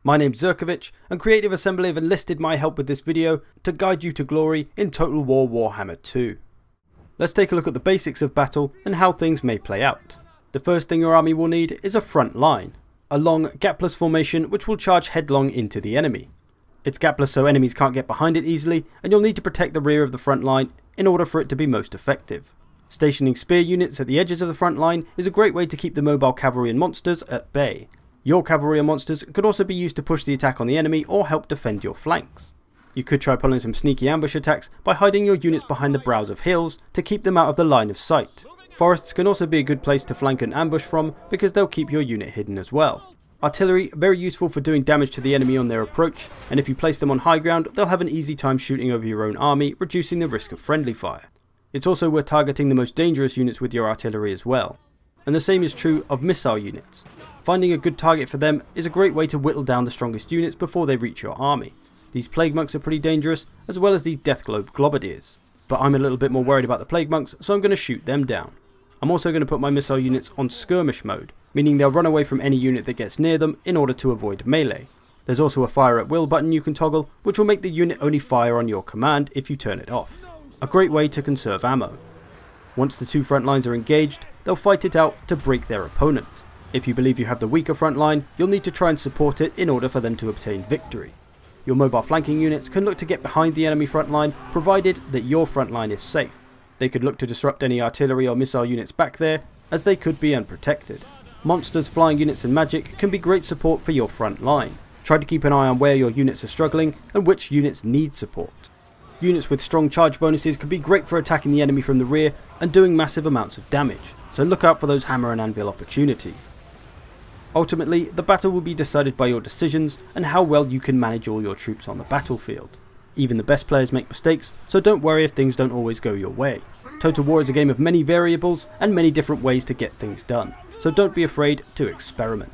My name's Zerkovich, and Creative Assembly have enlisted my help with this video to guide you to glory in Total War Warhammer 2. Let's take a look at the basics of battle and how things may play out. The first thing your army will need is a front line, a long gapless formation which will charge headlong into the enemy. It's gapless so enemies can't get behind it easily, and you'll need to protect the rear of the front line in order for it to be most effective. Stationing spear units at the edges of the front line is a great way to keep the mobile cavalry and monsters at bay. Your cavalry and monsters could also be used to push the attack on the enemy or help defend your flanks. You could try pulling some sneaky ambush attacks by hiding your units behind the brows of hills to keep them out of the line of sight. Forests can also be a good place to flank and ambush from because they'll keep your unit hidden as well. Artillery, very useful for doing damage to the enemy on their approach, and if you place them on high ground they'll have an easy time shooting over your own army, reducing the risk of friendly fire. It's also worth targeting the most dangerous units with your artillery as well. And the same is true of missile units. Finding a good target for them is a great way to whittle down the strongest units before they reach your army. These plague monks are pretty dangerous, as well as these death globe globadiers. But I'm a little bit more worried about the plague monks, so I'm going to shoot them down. I'm also going to put my missile units on skirmish mode, meaning they'll run away from any unit that gets near them in order to avoid melee. There's also a fire at will button you can toggle, which will make the unit only fire on your command if you turn it off. A great way to conserve ammo. Once the two front lines are engaged, they'll fight it out to break their opponent. If you believe you have the weaker front line, you'll need to try and support it in order for them to obtain victory. Your mobile flanking units can look to get behind the enemy front line, provided that your front line is safe. They could look to disrupt any artillery or missile units back there, as they could be unprotected. Monsters, flying units and magic can be great support for your front line. Try to keep an eye on where your units are struggling and which units need support. Units with strong charge bonuses can be great for attacking the enemy from the rear and doing massive amounts of damage, so look out for those hammer and anvil opportunities. Ultimately, the battle will be decided by your decisions and how well you can manage all your troops on the battlefield. Even the best players make mistakes, so don't worry if things don't always go your way. Total War is a game of many variables and many different ways to get things done, so don't be afraid to experiment.